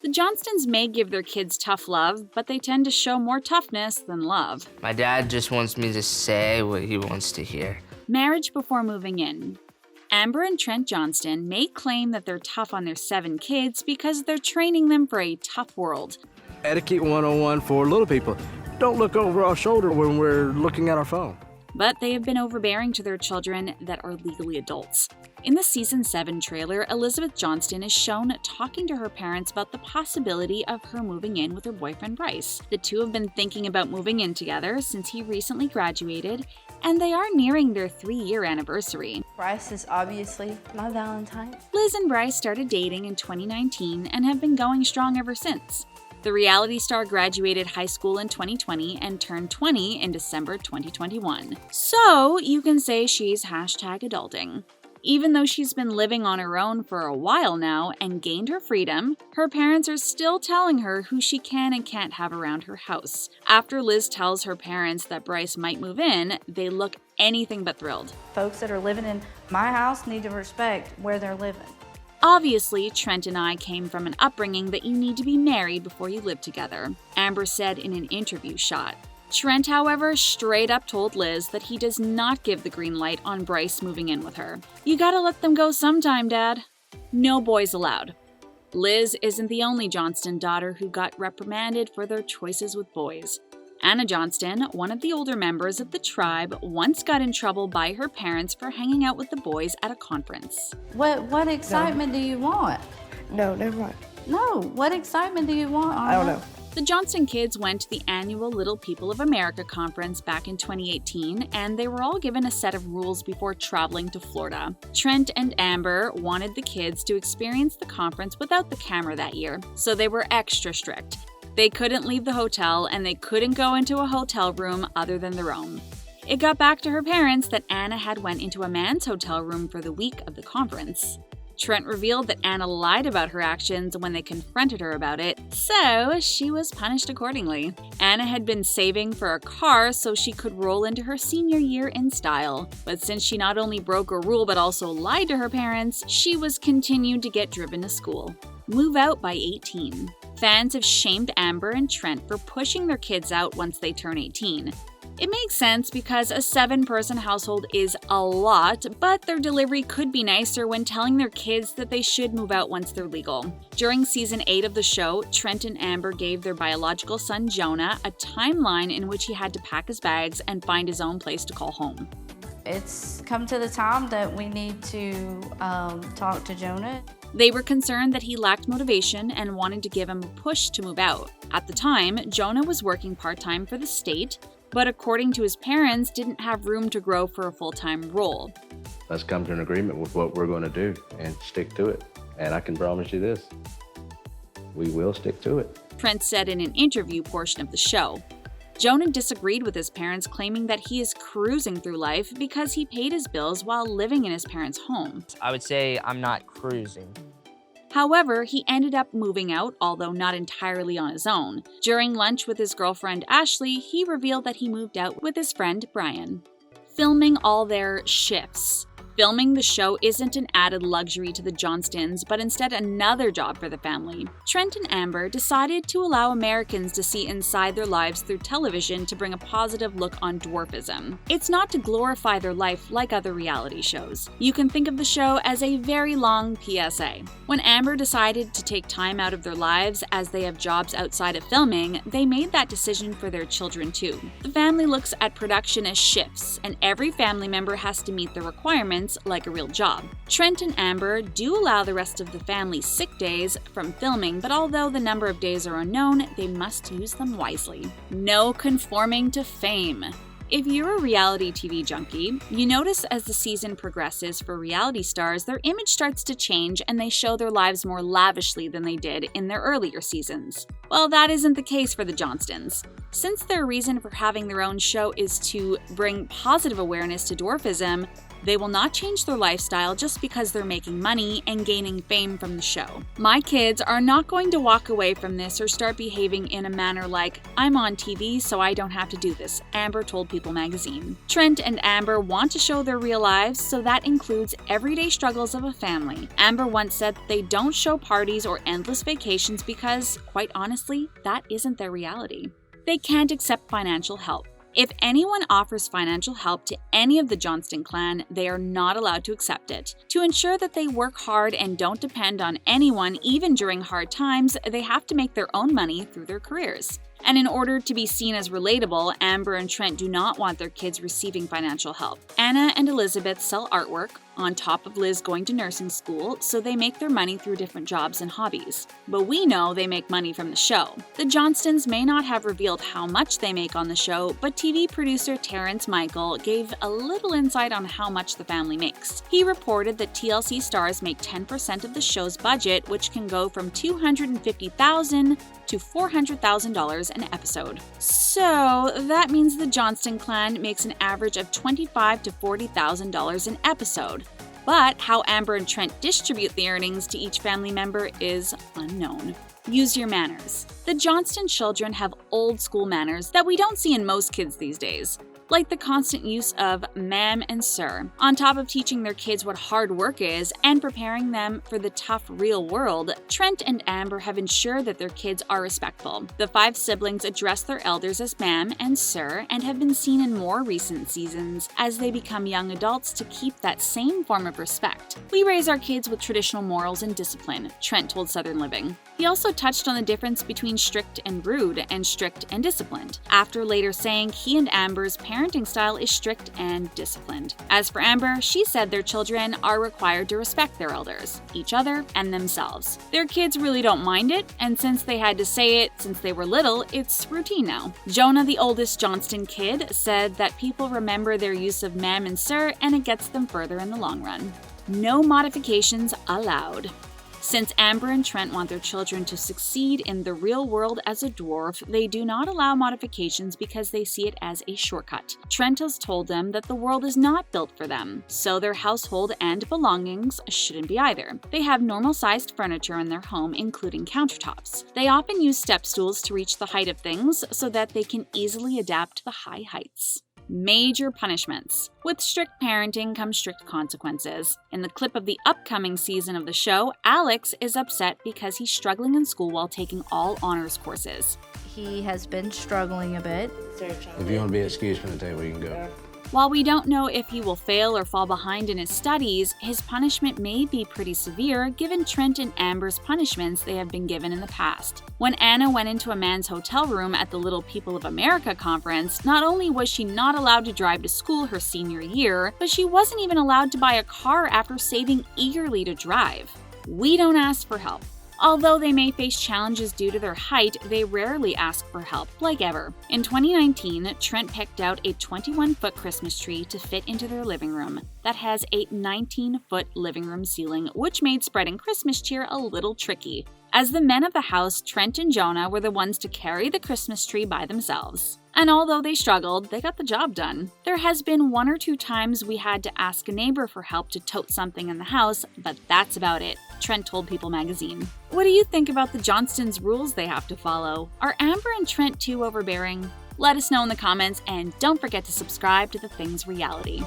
The Johnstons may give their kids tough love, but they tend to show more toughness than love. My dad just wants me to say what he wants to hear. Marriage before moving in. Amber and Trent Johnston may claim that they're tough on their 7 kids because they're training them for a tough world. Etiquette 101 for little people. Don't look over our shoulder when we're looking at our phone. But they have been overbearing to their children that are legally adults. In the Season 7 trailer, Elizabeth Johnston is shown talking to her parents about the possibility of her moving in with her boyfriend Bryce. The two have been thinking about moving in together since he recently graduated, and they are nearing their 3-year anniversary. Bryce is obviously my Valentine. Liz and Bryce started dating in 2019 and have been going strong ever since. The reality star graduated high school in 2020 and turned 20 in December 2021. So you can say she's #adulting. Even though she's been living on her own for a while now and gained her freedom, her parents are still telling her who she can and can't have around her house. After Liz tells her parents that Bryce might move in, they look anything but thrilled. Folks that are living in my house need to respect where they're living. Obviously, Trent and I came from an upbringing that you need to be married before you live together, Amber said in an interview shot. Trent, however, straight up told Liz that he does not give the green light on Bryce moving in with her. You gotta let them go sometime, Dad. No boys allowed. Liz isn't the only Johnston daughter who got reprimanded for their choices with boys. Anna Johnston, one of the older members of the tribe, once got in trouble by her parents for hanging out with the boys at a conference. What excitement do you want? No, never mind. No, what excitement do you want? I don't know. The Johnston kids went to the annual Little People of America conference back in 2018, and they were all given a set of rules before traveling to Florida. Trent and Amber wanted the kids to experience the conference without the camera that year, so they were extra strict. They couldn't leave the hotel, and they couldn't go into a hotel room other than their own. It got back to her parents that Anna had went into a man's hotel room for the week of the conference. Trent revealed that Anna lied about her actions when they confronted her about it, so she was punished accordingly. Anna had been saving for a car so she could roll into her senior year in style, but since she not only broke a rule but also lied to her parents, she was continued to get driven to school. Move out by 18. Fans have shamed Amber and Trent for pushing their kids out once they turn 18. It makes sense because a 7-person household is a lot, but their delivery could be nicer when telling their kids that they should move out once they're legal. During Season 8 of the show, Trent and Amber gave their biological son Jonah a timeline in which he had to pack his bags and find his own place to call home. It's come to the time that we need to talk to Jonah. They were concerned that he lacked motivation and wanted to give him a push to move out. At the time, Jonah was working part-time for the state, but according to his parents, didn't have room to grow for a full-time role. Let's come to an agreement with what we're going to do and stick to it. And I can promise you this, we will stick to it. Trent said in an interview portion of the show. Jonah disagreed with his parents, claiming that he is cruising through life because he paid his bills while living in his parents' home. I would say I'm not cruising. However, he ended up moving out, although not entirely on his own. During lunch with his girlfriend Ashley, he revealed that he moved out with his friend Brian. Filming all their shifts. Filming the show isn't an added luxury to the Johnstons, but instead another job for the family. Trent and Amber decided to allow Americans to see inside their lives through television to bring a positive look on dwarfism. It's not to glorify their life like other reality shows. You can think of the show as a very long PSA. When Amber decided to take time out of their lives as they have jobs outside of filming, they made that decision for their children too. The family looks at production as shifts, and every family member has to meet the requirements like a real job. Trent and Amber do allow the rest of the family sick days from filming, but although the number of days are unknown, they must use them wisely. No conforming to fame. If you're a reality TV junkie, you notice as the season progresses for reality stars, their image starts to change and they show their lives more lavishly than they did in their earlier seasons. Well, that isn't the case for the Johnstons. Since their reason for having their own show is to bring positive awareness to dwarfism, They will not change their lifestyle just because they're making money and gaining fame from the show. My kids are not going to walk away from this or start behaving in a manner like, I'm on TV so I don't have to do this, Amber told People magazine. Trent and Amber want to show their real lives, so that includes everyday struggles of a family. Amber once said that they don't show parties or endless vacations because, quite honestly, that isn't their reality. They can't accept financial help. If anyone offers financial help to any of the Johnston clan, they are not allowed to accept it. To ensure that they work hard and don't depend on anyone even during hard times, they have to make their own money through their careers. And in order to be seen as relatable, Amber and Trent do not want their kids receiving financial help. Anna and Elizabeth sell artwork, on top of Liz going to nursing school, so they make their money through different jobs and hobbies. But we know they make money from the show. The Johnstons may not have revealed how much they make on the show, but TV producer Terrence Michael gave a little insight on how much the family makes. He reported that TLC stars make 10% of the show's budget, which can go from $250,000 to $400,000 an episode. So that means the Johnston clan makes an average of $25,000 to $40,000 an episode. But how Amber and Trent distribute the earnings to each family member is unknown. Use your manners. The Johnston children have old school manners that we don't see in most kids these days, like the constant use of ma'am and sir. On top of teaching their kids what hard work is and preparing them for the tough real world, Trent and Amber have ensured that their kids are respectful. The 5 siblings address their elders as ma'am and sir and have been seen in more recent seasons as they become young adults to keep that same form of respect. We raise our kids with traditional morals and discipline, Trent told Southern Living. He also touched on the difference between strict and rude and strict and disciplined, after later saying he and Amber's parenting style is strict and disciplined. As for Amber, she said their children are required to respect their elders, each other, and themselves. Their kids really don't mind it, and since they had to say it since they were little, it's routine now. Jonah, the oldest Johnston kid, said that people remember their use of ma'am and sir, and it gets them further in the long run. No modifications allowed. Since Amber and Trent want their children to succeed in the real world as a dwarf, they do not allow modifications because they see it as a shortcut. Trent has told them that the world is not built for them, so their household and belongings shouldn't be either. They have normal-sized furniture in their home, including countertops. They often use step stools to reach the height of things so that they can easily adapt to the high heights. Major punishments. With strict parenting come strict consequences. In the clip of the upcoming season of the show, Alex is upset because he's struggling in school while taking all honors courses. He has been struggling a bit. If you want to be excused from the table, you can go. While we don't know if he will fail or fall behind in his studies, his punishment may be pretty severe given Trent and Amber's punishments they have been given in the past. When Anna went into a man's hotel room at the Little People of America conference, not only was she not allowed to drive to school her senior year, but she wasn't even allowed to buy a car after saving eagerly to drive. We don't ask for help. Although they may face challenges due to their height, they rarely ask for help, like ever. In 2019, Trent picked out a 21-foot Christmas tree to fit into their living room that has a 19-foot living room ceiling, which made spreading Christmas cheer a little tricky. As the men of the house, Trent and Jonah were the ones to carry the Christmas tree by themselves. And although they struggled, they got the job done. There has been 1 or 2 times we had to ask a neighbor for help to tote something in the house, but that's about it, Trent told People magazine. What do you think about the Johnstons' rules they have to follow? Are Amber and Trent too overbearing? Let us know in the comments, and don't forget to subscribe to The Things Reality.